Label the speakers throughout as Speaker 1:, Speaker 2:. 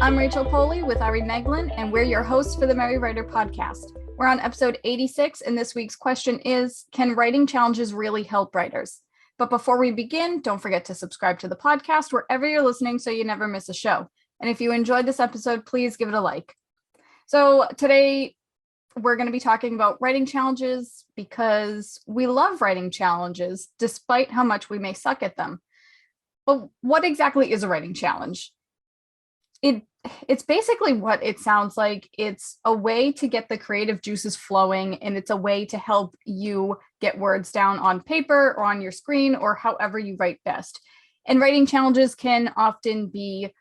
Speaker 1: I'm Rachel Poley with Ari Meghlen, and we're your hosts for the Merry Writer podcast. We're on episode 86, and this week's question is, can writing challenges really help writers? But before we begin, don't forget to subscribe to the podcast wherever you're listening so you never miss a show. And if you enjoyed this episode, please give it a like. So today, we're going to be talking about writing challenges because we love writing challenges despite how much we may suck at them. But what exactly is a writing challenge? It's basically what it sounds like. It's a way to get the creative juices flowing, and it's a way to help you get words down on paper or on your screen or however you write best. And writing challenges can often be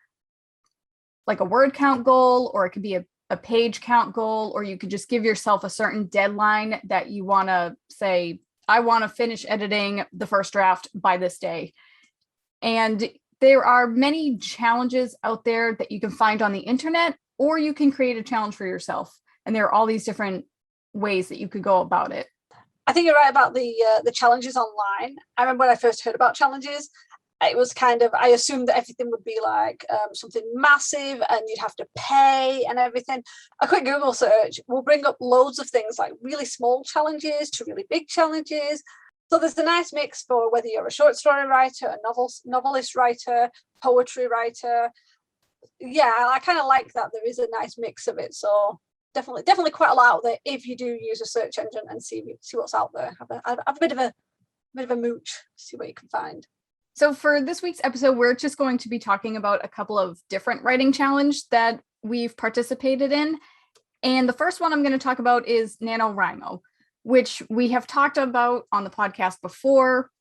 Speaker 1: like a word count goal, or it could be a page count goal, or you could just give yourself a certain deadline that you want to say, I want to finish editing the first draft by this day. And there are many challenges out there that you can find on the internet, or you can create a challenge for yourself. And there are all these different ways that you could go about it.
Speaker 2: I think you're right about the challenges online. I remember when I first heard about challenges, it was kind of, I assumed that everything would be like something massive and you'd have to pay and everything. A quick Google search will bring up loads of things, like really small challenges to really big challenges. So there's a nice mix for whether you're a short story writer, a novelist writer, poetry writer. Yeah, I kind of like that there is a nice mix of it. So definitely quite a lot out there if you do use a search engine and see what's out there. Have a bit of a mooch, see what you can find.
Speaker 1: So for this week's episode, we're just going to be talking about a couple of different writing challenges that we've participated in. And the first one I'm going to talk about is NaNoWriMo, which we have talked about on the podcast before.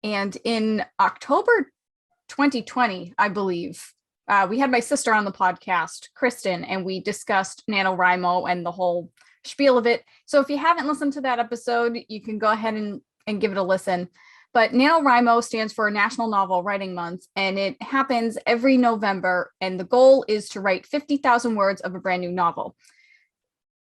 Speaker 1: And in October 2020, I believe, we had my sister on the podcast, Kristen, and we discussed NaNoWriMo and the whole spiel of it. So if you haven't listened to that episode, you can go ahead and give it a listen. But NaNoWriMo stands for National Novel Writing Month, and it happens every November. And the goal is to write 50,000 words of a brand new novel.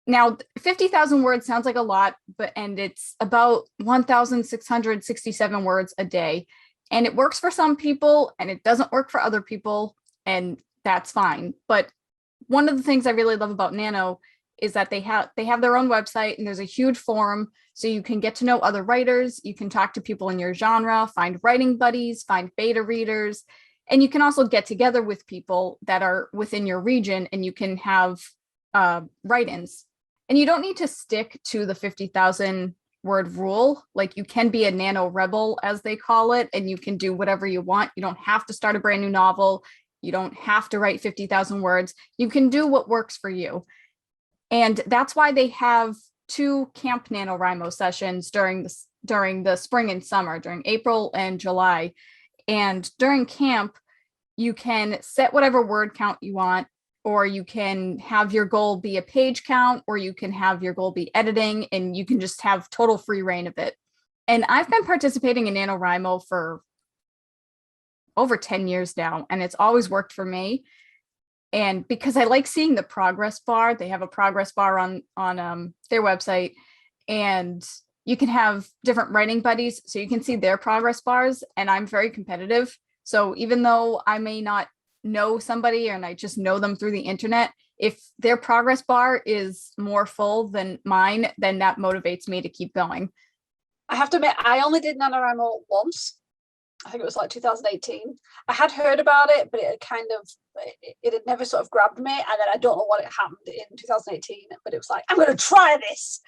Speaker 1: Now, 50,000 words sounds like a lot, and it's about 1,667 words a day. And it works for some people and it doesn't work for other people, and that's fine. But one of the things I really love about Nano is that they have their own website, and there's a huge forum, so you can get to know other writers, you can talk to people in your genre, find writing buddies, find beta readers, and you can also get together with people that are within your region, and you can have write-ins. And you don't need to stick to the 50,000 word rule. Like, you can be a nano rebel, as they call it, and you can do whatever you want. You don't have to start a brand new novel. You don't have to write 50,000 words. You can do what works for you. And that's why they have 2 Camp NaNoWriMo sessions during the spring and summer, during April and July. And during camp, you can set whatever word count you want, or you can have your goal be a page count, or you can have your goal be editing, and you can just have total free reign of it. And I've been participating in NaNoWriMo for over 10 years now, and it's always worked for me. And because I like seeing the progress bar, they have a progress bar on their website, and you can have different writing buddies, so you can see their progress bars. And I'm very competitive. So even though I may not know somebody and I just know them through the internet, if their progress bar is more full than mine, then that motivates me to keep going.
Speaker 2: I have to admit, I only did NaNoWriMo once. I think it was like 2018. I had heard about it, but it had never sort of grabbed me. And then I don't know what happened in 2018, but it was like, I'm going to try this.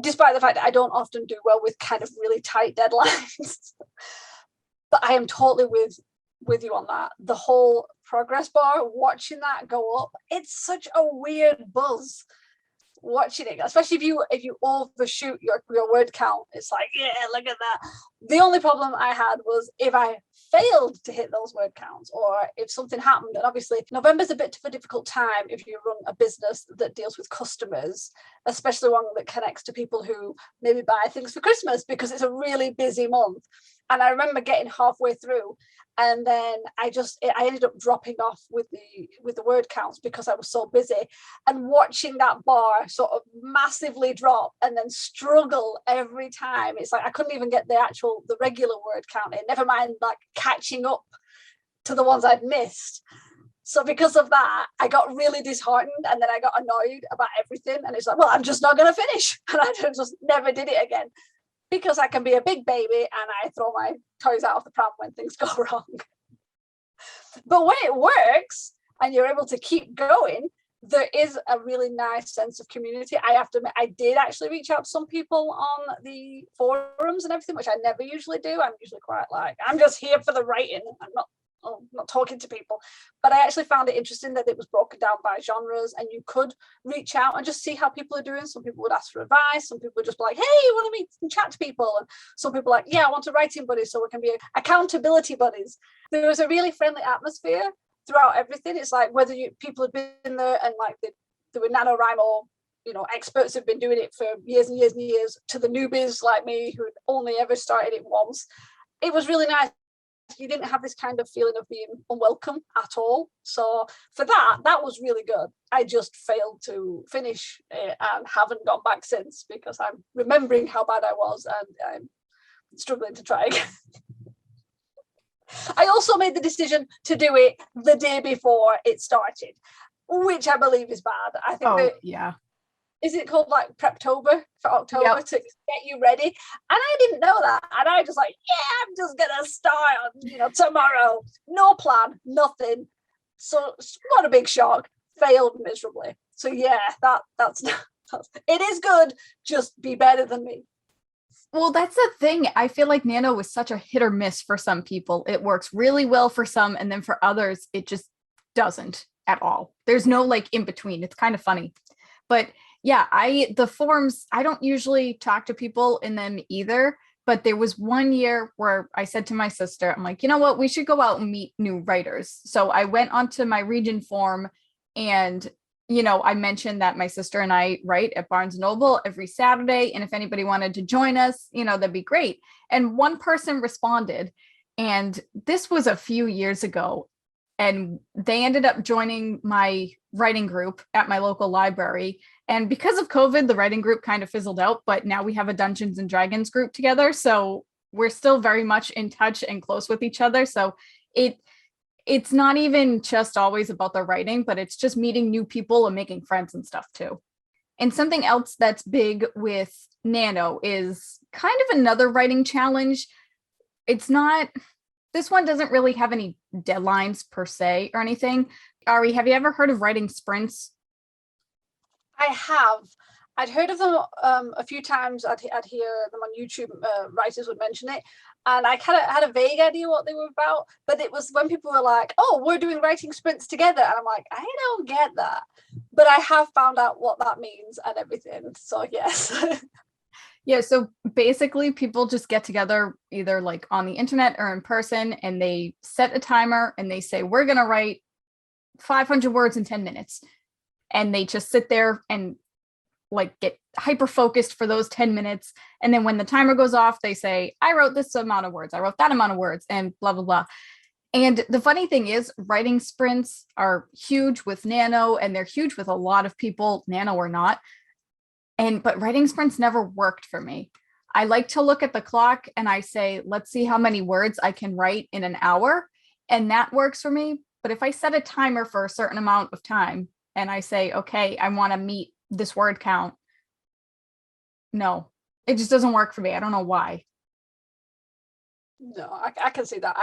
Speaker 2: Despite the fact that I don't often do well with kind of really tight deadlines. But I am totally with you on that. The whole progress bar, watching that go up, it's such a weird buzz watching it, especially if you overshoot your word count. It's like, yeah, look at that. The only problem I had was if I failed to hit those word counts, or if something happened. And obviously November's a bit of a difficult time if you run a business that deals with customers, especially one that connects to people who maybe buy things for Christmas, because it's a really busy month. And I remember getting halfway through, and then I ended up dropping off with the word counts because I was so busy, and watching that bar sort of massively drop and then struggle every time. It's like I couldn't even get the regular word count in, never mind like catching up to the ones I'd missed. So because of that, I got really disheartened, and then I got annoyed about everything. And it's like, well, I'm just not going to finish. And I just never did it again, because I can be a big baby and I throw my toys out of the pram when things go wrong. But when it works and you're able to keep going, there is a really nice sense of community. I have to admit, I did actually reach out to some people on the forums and everything, which I never usually do. I'm usually quite like, I'm just here for the writing. I'm not talking to people. But I actually found it interesting that it was broken down by genres, and you could reach out and just see how people are doing. Some people would ask for advice. Some people would just be like, hey, you want to meet and chat to people? And some people are like, yeah, I want a writing buddy, so we can be accountability buddies. There was a really friendly atmosphere throughout everything. It's like whether people had been there and like there were NaNoWriMo, experts who've been doing it for years and years and years, to the newbies like me who had only ever started it once. It was really nice. You didn't have this kind of feeling of being unwelcome at all. So for that was really good. I just failed to finish it and haven't gone back since, because I'm remembering how bad I was and I'm struggling to try again. I also made the decision to do it the day before it started, which I believe is bad. I think
Speaker 1: yeah.
Speaker 2: Is it called like Preptober for October to get you ready? And I didn't know that. And I just like, yeah, I'm just going to start, tomorrow. No plan, nothing. So what a big shock. Failed miserably. So yeah, that's it is good. Just be better than me.
Speaker 1: Well, that's the thing. I feel like Nano is such a hit or miss for some people. It works really well for some, and then for others, it just doesn't at all. There's no like in between. It's kind of funny. But yeah, the forums, I don't usually talk to people in them either. But there was one year where I said to my sister, I'm like, you know what, we should go out and meet new writers. So I went onto my region forum, and I mentioned that my sister and I write at Barnes & Noble every Saturday. And if anybody wanted to join us, that'd be great. And one person responded, and this was a few years ago. And they ended up joining my writing group at my local library. And because of COVID, the writing group kind of fizzled out, but now we have a Dungeons and Dragons group together. So we're still very much in touch and close with each other. So it's not even just always about the writing, but it's just meeting new people and making friends and stuff too. And something else that's big with Nano is kind of another writing challenge. This one doesn't really have any deadlines per se or anything. Ari, have you ever heard of writing sprints?
Speaker 2: I have. I'd heard of them a few times. I'd hear them on YouTube. Writers would mention it. And I kind of had a vague idea what they were about. But it was when people were like, oh, we're doing writing sprints together. And I'm like, I don't get that. But I have found out what that means and everything. So yes.
Speaker 1: Yeah, so basically people just get together either like on the internet or in person, and they set a timer and they say, we're going to write 500 words in 10 minutes. And they just sit there and like get hyper focused for those 10 minutes. And then when the timer goes off, they say, I wrote this amount of words, I wrote that amount of words, and blah, blah, blah. And the funny thing is, writing sprints are huge with Nano, and they're huge with a lot of people, Nano or not. But writing sprints never worked for me. I like to look at the clock and I say, let's see how many words I can write in an hour. And that works for me. But if I set a timer for a certain amount of time and I say, okay, I want to meet this word count, no, it just doesn't work for me. I don't know why.
Speaker 2: No, I can see that.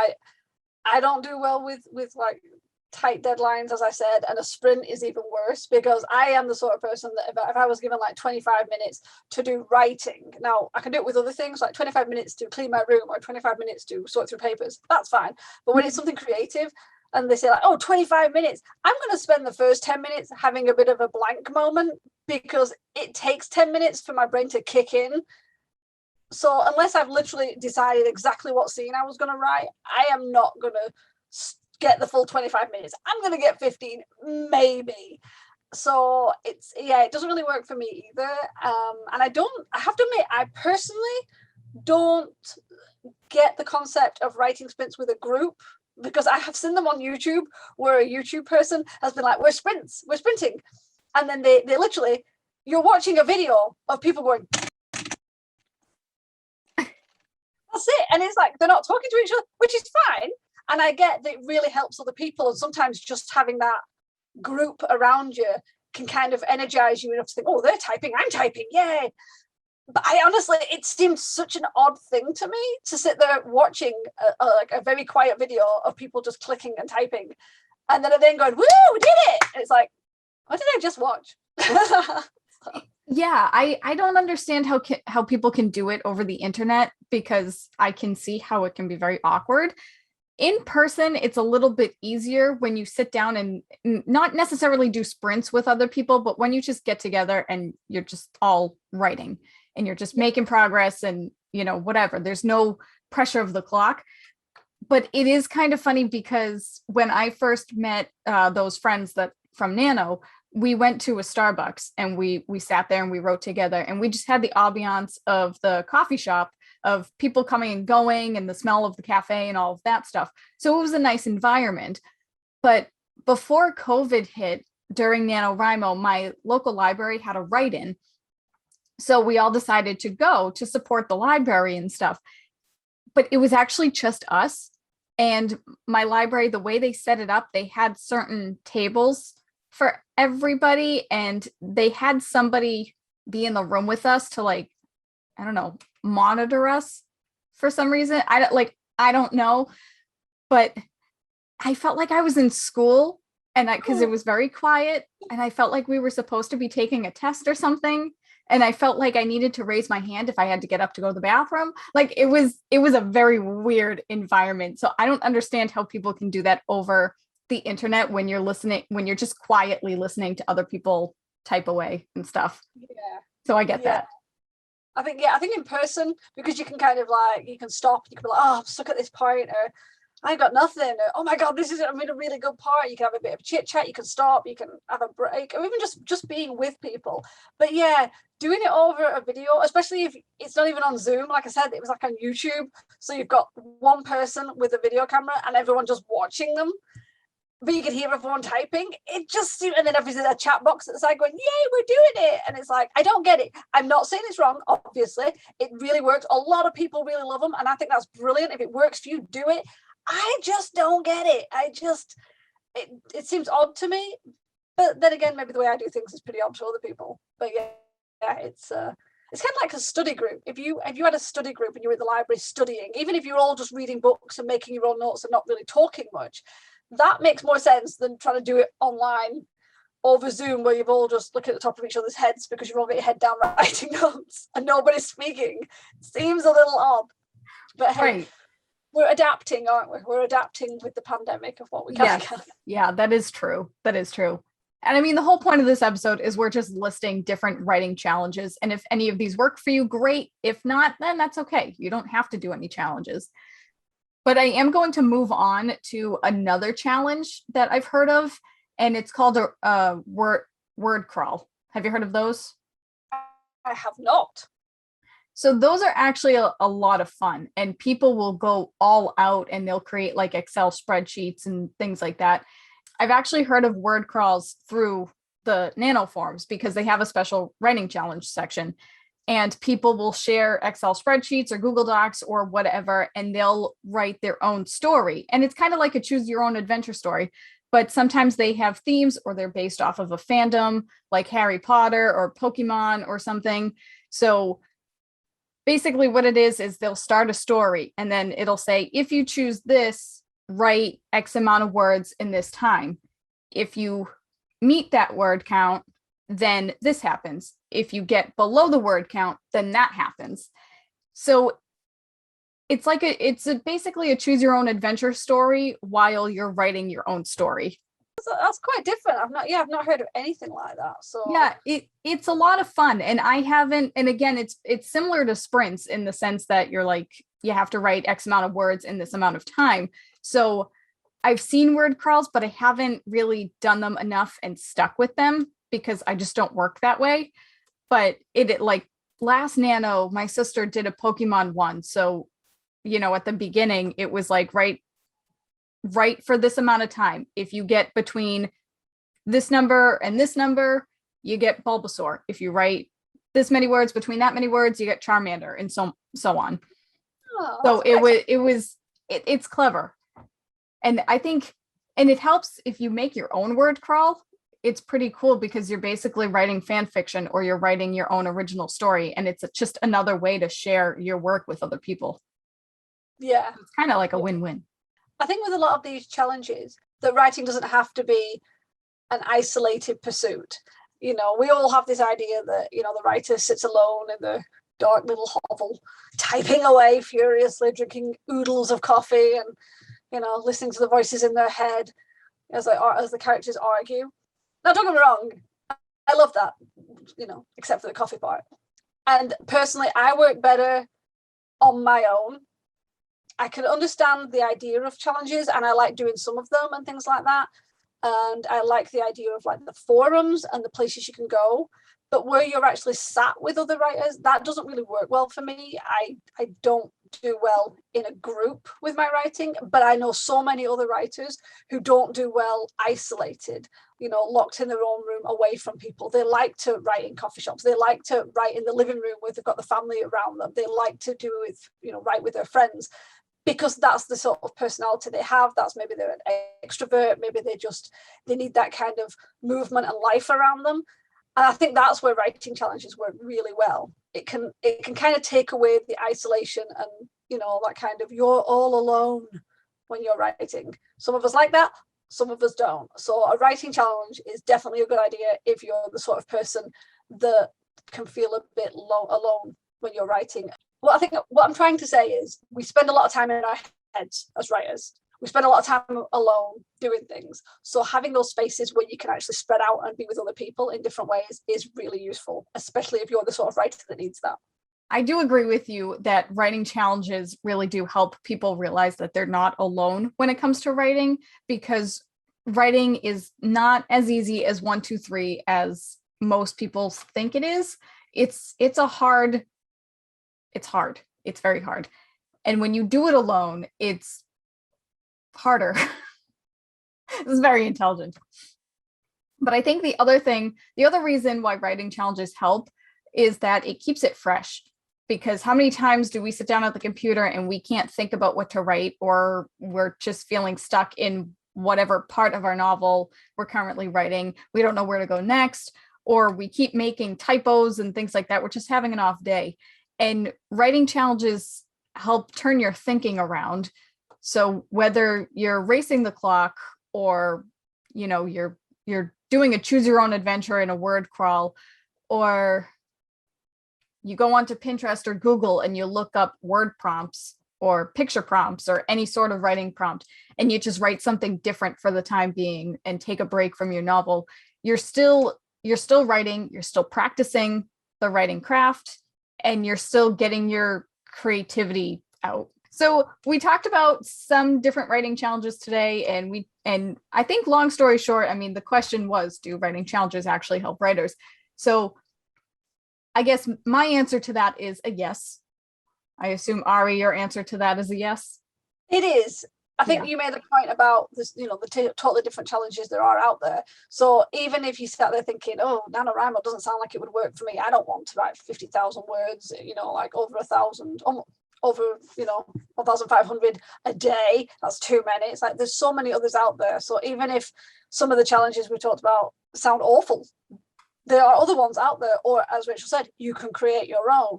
Speaker 2: I don't do well with like tight deadlines, as I said, and a sprint is even worse, because I am the sort of person that if I was given like 25 minutes to do writing, now I can do it with other things, like 25 minutes to clean my room or 25 minutes to sort through papers, that's fine. But when it's something creative and they say like, oh, 25 minutes, I'm going to spend the first 10 minutes having a bit of a blank moment, because it takes 10 minutes for my brain to kick in. So unless I've literally decided exactly what scene I was going to write, I am not going to get the full 25 minutes. I'm going to get 15, maybe. So it doesn't really work for me either. And I have to admit, I personally don't get the concept of writing sprints with a group, because I have seen them on YouTube where a YouTube person has been like, we're sprinting. And then they literally, you're watching a video of people going, that's it. And it's like, they're not talking to each other, which is fine. And I get that it really helps other people, and sometimes just having that group around you can kind of energize you enough to think, oh, they're typing, I'm typing, yay. But I honestly, it seemed such an odd thing to me to sit there watching like a very quiet video of people just clicking and typing, and then going, woo, we did it. And it's like, what did I just watch?
Speaker 1: Yeah, I don't understand how people can do it over the internet, because I can see how it can be very awkward. In person, it's a little bit easier when you sit down and not necessarily do sprints with other people, but when you just get together and you're just all writing and you're just making progress and, whatever, there's no pressure of the clock. But it is kind of funny because when I first met those friends that from Nano, we went to a Starbucks and we sat there and we wrote together, and we just had the ambiance of the coffee shop, of people coming and going and the smell of the cafe and all of that stuff. So it was a nice environment. But before COVID hit, during NaNoWriMo, my local library had a write-in. So we all decided to go to support the library and stuff. But it was actually just us. And my library, the way they set it up, they had certain tables for everybody, and they had somebody be in the room with us to, like, I don't know, monitor us for some reason. I don't know, but I felt like I was in school, and because it was very quiet, and I felt like we were supposed to be taking a test or something. And I felt like I needed to raise my hand if I had to get up to go to the bathroom. Like, it was a very weird environment. So I don't understand how people can do that over the internet when you're just quietly listening to other people type away and stuff.
Speaker 2: Yeah.
Speaker 1: So I get that.
Speaker 2: I think in person, because you can kind of like, you can stop, you can be like, oh, I'm stuck at this point, or I got nothing, or oh my God, this is a really good part. You can have a bit of chit chat, you can stop, you can have a break, or even just being with people. But yeah, doing it over a video, especially if it's not even on Zoom, like I said, it was like on YouTube. So you've got one person with a video camera and everyone just watching them, but you can hear everyone typing. It just seemed, and then obviously a chat box at the side going, yay, we're doing it. And it's like, I don't get it. I'm not saying it's wrong, obviously. It really works. A lot of people really love them, and I think that's brilliant. If it works for you, do it. I just don't get it. It seems odd to me. But then again, maybe the way I do things is pretty odd to other people. But yeah, it's kind of like a study group. If you had a study group and you were at the library studying, even if you're all just reading books and making your own notes and not really talking much, that makes more sense than trying to do it online over Zoom, where you've all just looking at the top of each other's heads because you've all got your head down writing notes and nobody's speaking. It seems a little odd. But hey, right. We're adapting, aren't we? We're adapting with the pandemic of what we can.
Speaker 1: Yeah, that is true. That is true. And I mean, the whole point of this episode is we're just listing different writing challenges. And if any of these work for you, great. If not, then that's okay. You don't have to do any challenges. But I am going to move on to another challenge that I've heard of, and it's called a word crawl. Have you heard of those?
Speaker 2: I have not.
Speaker 1: So those are actually a lot of fun, and people will go all out and they'll create like Excel spreadsheets and things like that. I've actually heard of word crawls through the Nano forums because they have a special writing challenge section, and people will share Excel spreadsheets or Google Docs or whatever, and they'll write their own story. And it's kind of like a choose your own adventure story, but sometimes they have themes or they're based off of a fandom like Harry Potter or Pokemon or something. So basically what it is they'll start a story and then it'll say, if you choose this, write X amount of words in this time. If you meet that word count, then this happens. If you get below the word count, then that happens. So it's like it's basically a choose your own adventure story while you're writing your own story.
Speaker 2: That's quite different. I've not heard of anything like that. So
Speaker 1: yeah, it's a lot of fun. And I haven't, and again, it's similar to sprints in the sense that you're like, you have to write X amount of words in this amount of time. So I've seen word crawls, but I haven't really done them enough and stuck with them because I just don't work that way. But it like last Nano, my sister did a Pokemon one. So, at the beginning, it was like, write for this amount of time. If you get between this number and this number, you get Bulbasaur. If you write this many words between that many words, you get Charmander, and so on. Oh, so it's clever. And I think, and it helps if you make your own word crawl. It's pretty cool because you're basically writing fan fiction or you're writing your own original story. And it's just another way to share your work with other people.
Speaker 2: Yeah.
Speaker 1: It's kind of like a win-win.
Speaker 2: I think with a lot of these challenges, that writing doesn't have to be an isolated pursuit. You know, we all have this idea that, you know, the writer sits alone in the dark little hovel, typing away furiously, drinking oodles of coffee and, you know, listening to the voices in their head as the characters argue. Now, don't get me wrong, I love that, you know, except for the coffee part. And personally, I work better on my own. I can understand the idea of challenges and I like doing some of them and things like that. And I like the idea of like the forums and the places you can go. But where you're actually sat with other writers, that doesn't really work well for me. I don't do well in a group with my writing, but I know so many other writers who don't do well isolated, you know, locked in their own room away from people. They like to write in coffee shops. They like to write in the living room where they've got the family around them. They like to do with, you know, write with their friends because that's the sort of personality they have. That's maybe they're an extrovert. Maybe they need that kind of movement and life around them. And I think that's where writing challenges work really well. It can kind of take away the isolation and, you know, that kind of you're all alone when you're writing. Some of us like that, some of us don't. So a writing challenge is definitely a good idea if you're the sort of person that can feel a bit alone when you're writing. Well, I think what I'm trying to say is we spend a lot of time in our heads as writers. We spend a lot of time alone doing things. So having those spaces where you can actually spread out and be with other people in different ways is really useful, especially if you're the sort of writer that needs that.
Speaker 1: I do agree with you that writing challenges really do help people realize that they're not alone when it comes to writing, because writing is not as easy as 1, 2, 3 as most people think it is. It's hard. It's very hard. And when you do it alone, it's harder. This is very intelligent. But I think the other reason why writing challenges help is that it keeps it fresh. Because how many times do we sit down at the computer and we can't think about what to write, or we're just feeling stuck in whatever part of our novel we're currently writing? We don't know where to go next, or we keep making typos and things like that. We're just having an off day. And writing challenges help turn your thinking around. So whether you're racing the clock or, you know, you're doing a choose your own adventure in a word crawl, or you go onto Pinterest or Google and you look up word prompts or picture prompts or any sort of writing prompt, and you just write something different for the time being and take a break from your novel, you're still writing, you're still practicing the writing craft, and you're still getting your creativity out. So we talked about some different writing challenges today, and I think, long story short, I mean, the question was, do writing challenges actually help writers? So I guess my answer to that is a yes. I assume, Ari, your answer to that is a yes?
Speaker 2: It is. I think you made the point about this, you know, the totally different challenges there are out there. So even if you sat there thinking, oh, NaNoWriMo doesn't sound like it would work for me, I don't want to write 50,000 words, you know, like over 1,000, over, you know, 1,500 a day. That's too many. It's like there's so many others out there. So even if some of the challenges we talked about sound awful, there are other ones out there. Or as Rachel said, you can create your own.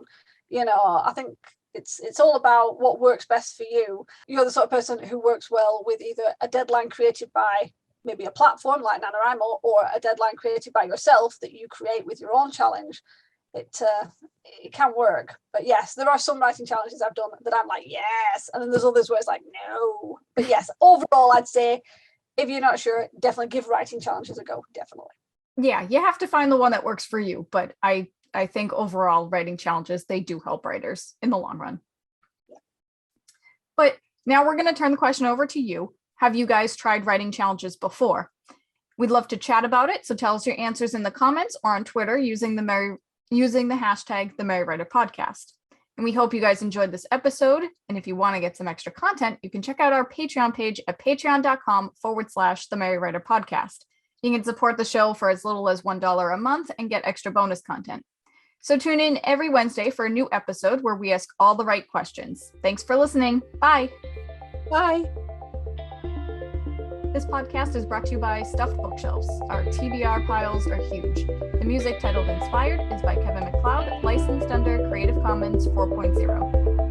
Speaker 2: You know, I think it's all about what works best for you. You're the sort of person who works well with either a deadline created by maybe a platform like NaNoWriMo, or a deadline created by yourself that you create with your own challenge. It can work. But yes, there are some writing challenges I've done that I'm like, yes. And then there's others where it's like, no. But yes, overall, I'd say if you're not sure, definitely give writing challenges a go. Definitely.
Speaker 1: Yeah, you have to find the one that works for you. But I think overall, writing challenges, they do help writers in the long run. Yeah. But now we're going to turn the question over to you. Have you guys tried writing challenges before? We'd love to chat about it. So tell us your answers in the comments or on Twitter using the hashtag the Merry Writer Podcast. And we hope you guys enjoyed this episode. And if you want to get some extra content, you can check out our Patreon page at patreon.com/the Merry Writer Podcast. You can support the show for as little as $1 a month and get extra bonus content. So tune in every Wednesday for a new episode where we ask all the right questions. Thanks for listening. Bye.
Speaker 2: Bye.
Speaker 1: This podcast is brought to you by Stuffed Bookshelves. Our TBR piles are huge. The music titled Inspired is by Kevin MacLeod, licensed under Creative Commons 4.0.